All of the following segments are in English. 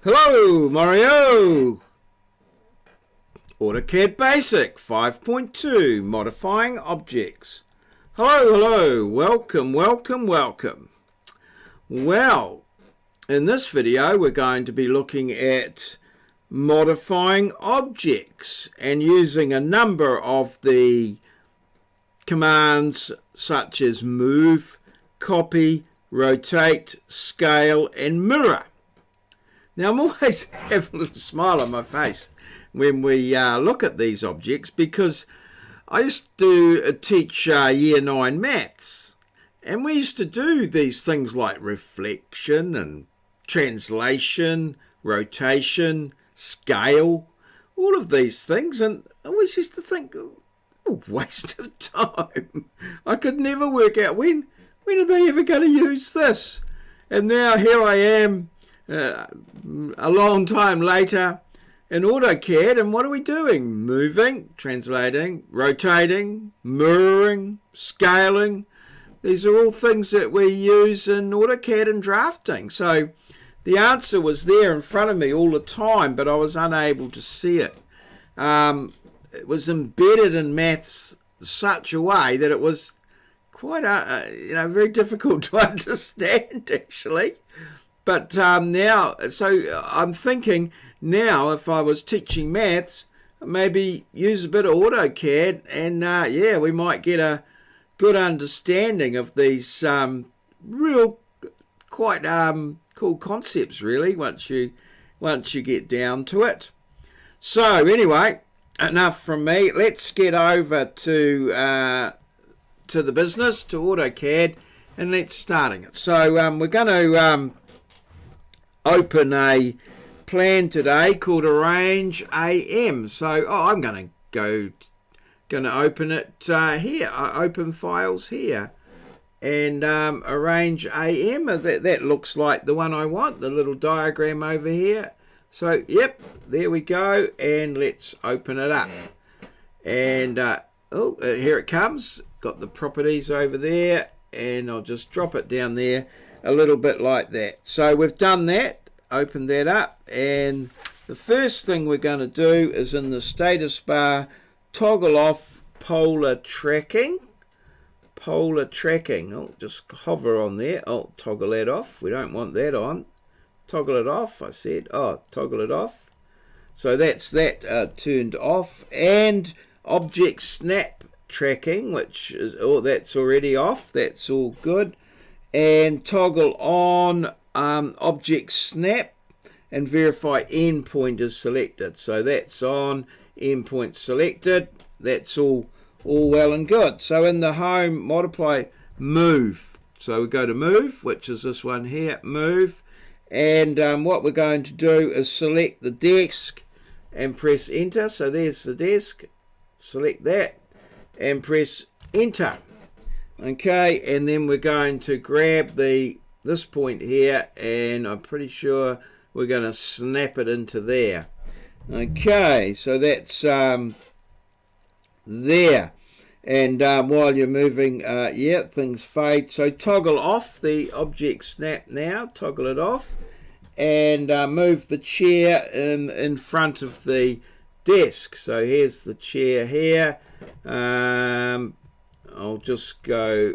Hello, maurieo! AutoCAD Basic 5.2, Modifying Objects. Hello, welcome. Well, in this video we're going to be looking at modifying objects and using a number of the commands such as move, copy, rotate, scale and mirror. Now I'm always having a little smile on my face when we look at these objects, because I used to teach year 9 maths, and we used to do these things like reflection and translation, rotation, scale, all of these things, and I always used to think, oh, waste of time. I could never work out when are they ever going to use this? And now here I am, a long time later in AutoCAD, and what are we doing? Moving, translating, rotating, mirroring, scaling. These are all things that we use in AutoCAD and drafting. So the answer was there in front of me all the time, but I was unable to see it. It was embedded in maths such a way that it was quite very difficult to understand, actually. But now, so I'm thinking now, if I was teaching maths, maybe use a bit of AutoCAD, and we might get a good understanding of these real quite cool concepts, really, once you get down to it. So anyway, enough from me. Let's get over to the business, to AutoCAD, and let's starting it. So we're going to open a plan today called Arrange AM. So I'm going to open it here. Open files here, and Arrange AM. That looks like the one I want. The little diagram over here. So yep, there we go. And let's open it up. And here it comes. Got the properties over there, and I'll just drop it down there a little bit like that. So we've done that, opened that up, and the first thing we're going to do is in the status bar, toggle off polar tracking. Just hover on there. Toggle that off. We don't want that on. Toggle it off, I said. Toggle it off. So that's that turned off. And object snap tracking, which is that's already off. That's all good. And toggle on object snap and verify endpoint is selected. So that's on, endpoint selected. That's all well and good. So in the home, multiply, move. So we go to move, which is this one here, move. And what we're going to do is select the desk and press enter. So there's the desk. Select that and press enter. Okay, and then we're going to grab this point here, and I'm pretty sure we're going to snap it into there. Okay, so that's there. And while you're moving, things fade. So toggle off the object snap now. Toggle it off, and move the chair in front of the desk. So here's the chair here. I'll just go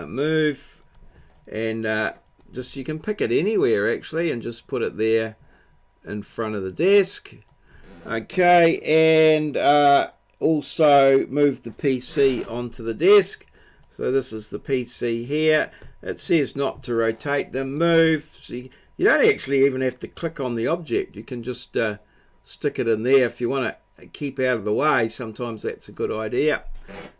move, and just you can pick it anywhere actually, and just put it there in front of the desk. Okay, and also move the PC onto the desk. So this is the PC here. It says not to rotate them, move. So you don't actually even have to click on the object. You can just stick it in there if you want to keep out of the way. Sometimes that's a good idea.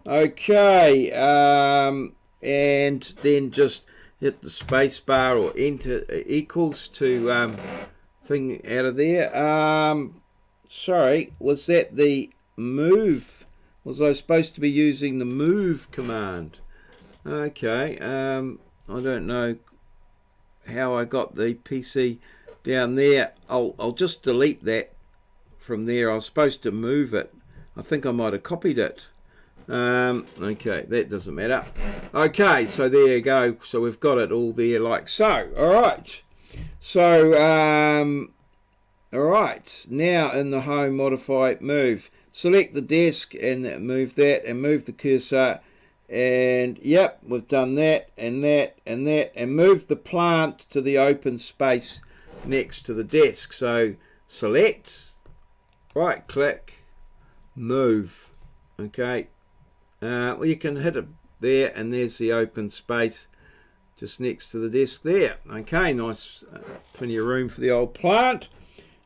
Okay, and then just hit the space bar or enter equals to thing out of there. Sorry, was that the move? Was I supposed to be using the move command? Okay, I don't know how I got the PC down there. I'll just delete that from there. I was supposed to move it. I think I might have copied it. Okay, that doesn't matter. Okay, so there you go. So we've got it all there like so. All right. So Alright, now in the home, modify, move. Select the desk and move that, and move the cursor, and yep, we've done that and that and that, and move the plant to the open space next to the desk. So select, right click, move. Okay, well, you can hit it there, and there's the open space just next to the desk there. Okay, nice, plenty of room for the old plant.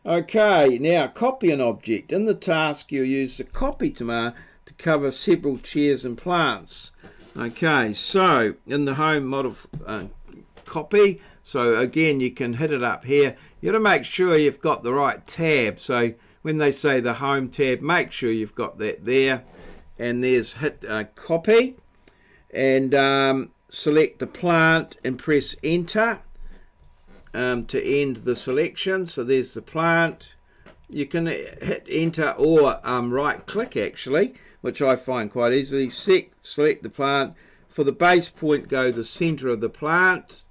Okay, now copy an object. In the task, you'll use the copy command to cover several chairs and plants. Okay, so in the home model copy, so again, you can hit it up here. You got to make sure you've got the right tab. So when they say the home tab, make sure you've got that there. And there's hit copy, and select the plant and press enter. To end the selection. So there's the plant. You can hit enter or right click actually, which I find quite easily. Select the plant. For the base point, go the center of the plant,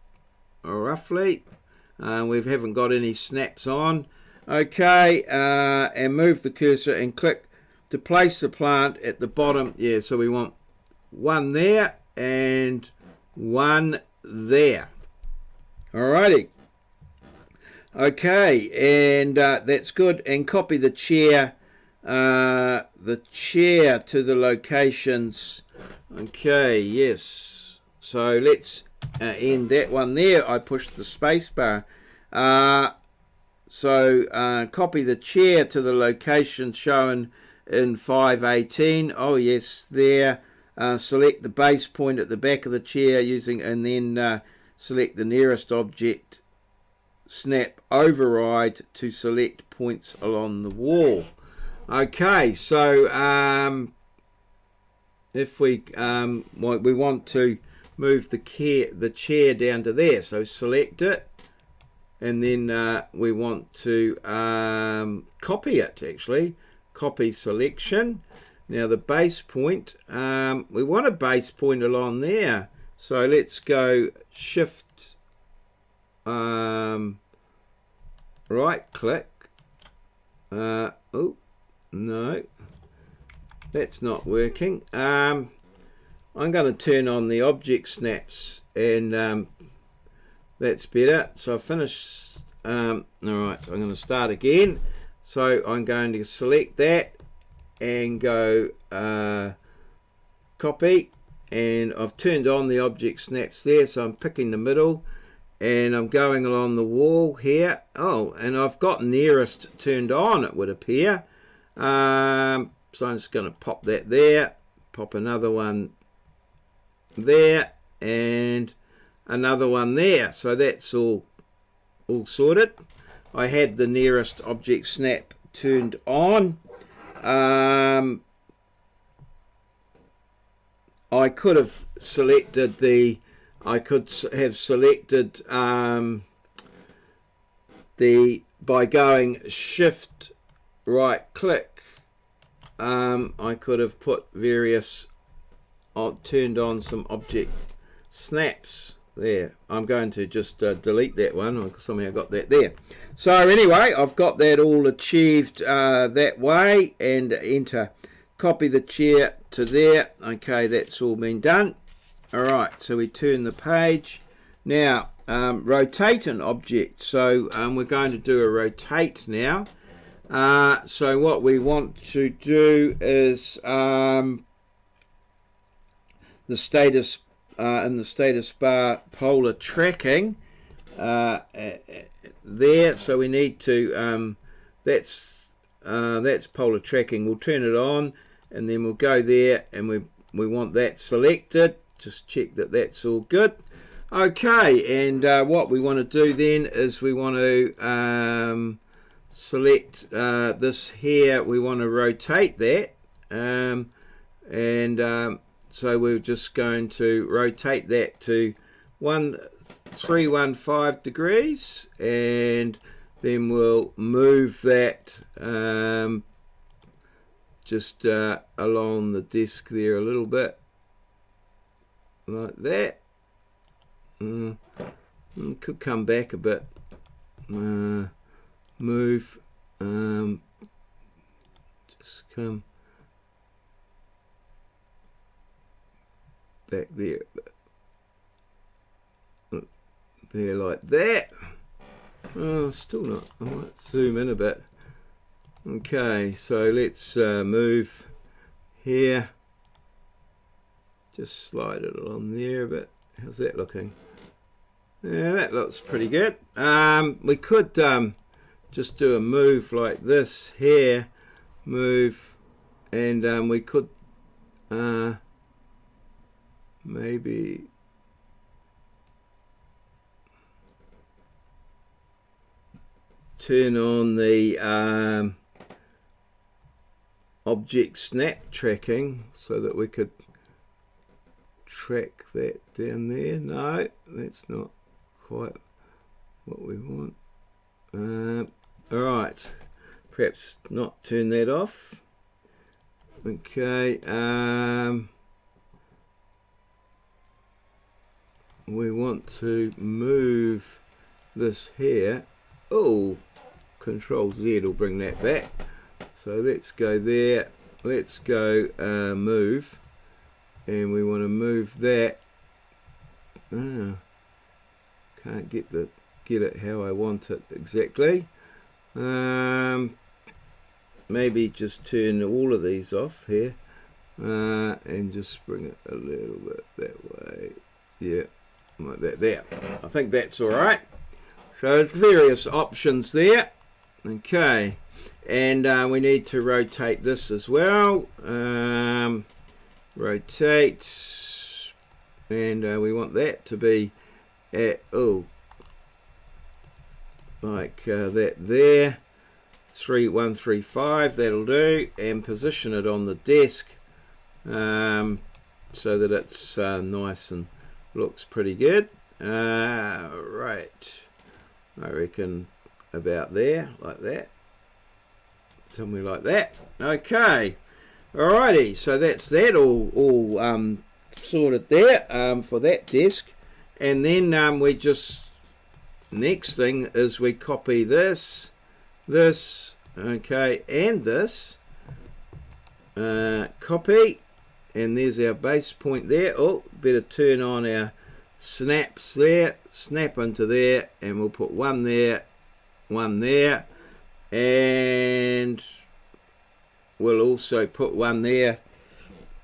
roughly. We haven't got any snaps on. Okay, and move the cursor and click to place the plant at the bottom. Yeah, so we want one there and one there. Alrighty. Okay, and that's good. And copy the chair to the locations. Okay, yes. So let's end that one there. I pushed the space bar. So copy the chair to the location shown in 518. Oh yes, there. Select the base point at the back of the chair and then select the nearest object. Snap override to select points along the wall. Okay, so if we want to move the chair down to there, so select it, and then we want to copy it. Actually, copy selection. Now the base point, we want a base point along there, so let's go shift. Right click. Oh no, that's not working. I'm going to turn on the object snaps, and that's better. So I finish. All right, I'm going to start again. So I'm going to select that and go copy, and I've turned on the object snaps there. So I'm picking the middle. And I'm going along the wall here. Oh, and I've got nearest turned on, it would appear. So I'm just going to pop that there. Pop another one there. And another one there. So that's all sorted. I had the nearest object snap turned on. I could have selected by going shift right click, I could have put various, turned on some object snaps there. I'm going to just delete that one. I somehow got that there. So anyway, I've got that all achieved that way, and enter. Copy the chair to there. Okay, that's all been done. Alright, so we turn the page. Now, rotate an object. So we're going to do a rotate now. So what we want to do is the status in the status bar polar tracking there. So we need to that's polar tracking. We'll turn it on, and then we'll go there, and we want that selected. Just check that that's all good. Okay, and what we want to do then is we want to select this here. We want to rotate that, so we're just going to rotate that to 315 degrees, and then we'll move that just along the disc there a little bit. Like that. Could come back a bit. Move just come back there like that. Oh, still not. I might zoom in a bit. Okay, so let's move here. Just slide it along there a bit. How's that looking? Yeah, that looks pretty good. We could just do a move like this here, move, and we could maybe turn on the object snap tracking so that we could track that down there. No, that's not quite what we want. Alright, perhaps not turn that off. Okay, we want to move this here. Oh, Control Z will bring that back. So let's go there. Let's go move, and we want to move that. Can't get it how I want it exactly. Maybe just turn all of these off here, and just bring it a little bit that way. Yeah, like that there. I think that's all right. So there's various options there. Okay, and we need to rotate this as well. Rotate, and we want that to be at like that there. 3135, that'll do, and position it on the desk so that it's nice and looks pretty good. Right, I reckon about there, like that, somewhere like that. Okay, alrighty, so that's that all sorted there for that desk, and then we just, next thing is we copy this, okay, and this, copy, and there's our base point there. Oh, better turn on our snaps there, snap into there, and we'll put one there, and we'll also put one there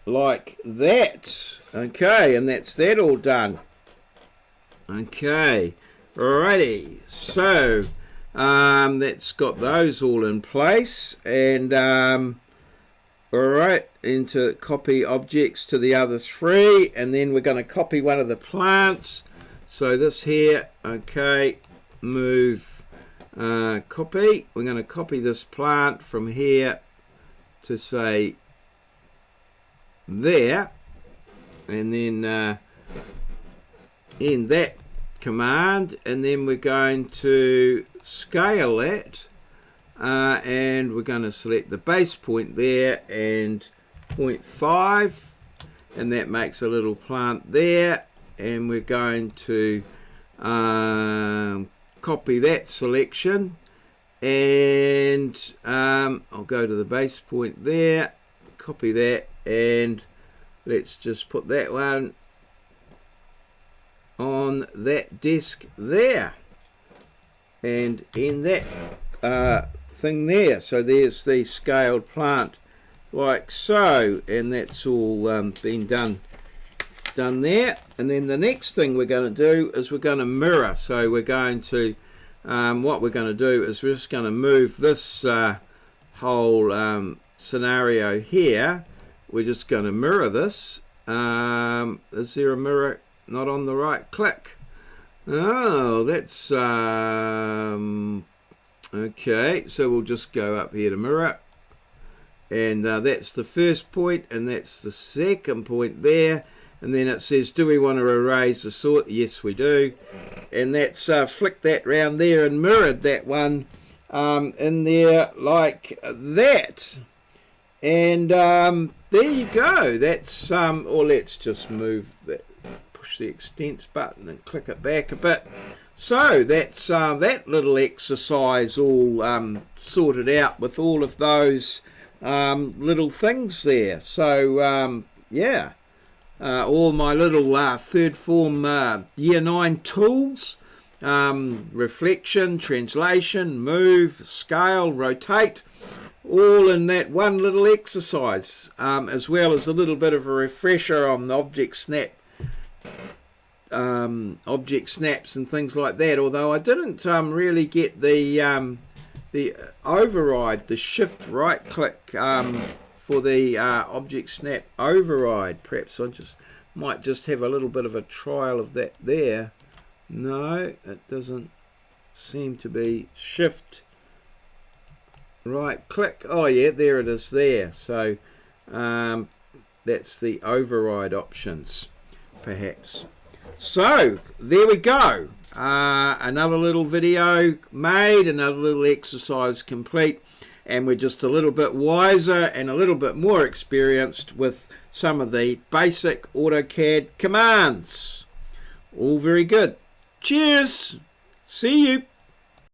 like that. Okay, and that's that all done. Okay, alrighty, so that's got those all in place, and alright, into copy objects to the other three, and then we're going to copy one of the plants. So this here, okay, move, copy. We're going to copy this plant from here to say there, and then in that command, and then we're going to scale that, and we're going to select the base point there and 0.5, and that makes a little plant there, and we're going to copy that selection, and I'll go to the base point there, copy that, and let's just put that one on that desk there, and in that thing there. So there's the scaled plant like so, and that's all been done there. And then the next thing we're going to do is we're going to mirror. So we're going to what we're going to do is we're just going to move this whole scenario here. We're just going to mirror this. Is there a mirror not on the right click? Oh, that's okay, so we'll just go up here to mirror, and that's the first point, and that's the second point there, and then it says, do we want to erase the sort? Yes, we do, and that's flicked that round there and mirrored that one in there like that. And there you go. That's or let's just move that, push the extents button and click it back a bit So that's that little exercise all sorted out with all of those little things there. So yeah, all my little third form year 9 tools, reflection, translation, move, scale, rotate, all in that one little exercise, as well as a little bit of a refresher on the object snaps and things like that. Although I didn't really get the override, the shift right click for the object snap override. Perhaps I might just have a little bit of a trial of that there. No, it doesn't seem to be shift right click. Oh yeah, there it is there. So that's the override options, perhaps. So there we go, another little video made, another little exercise complete, and we're just a little bit wiser and a little bit more experienced with some of the basic AutoCAD commands. All very good. Cheers, see you.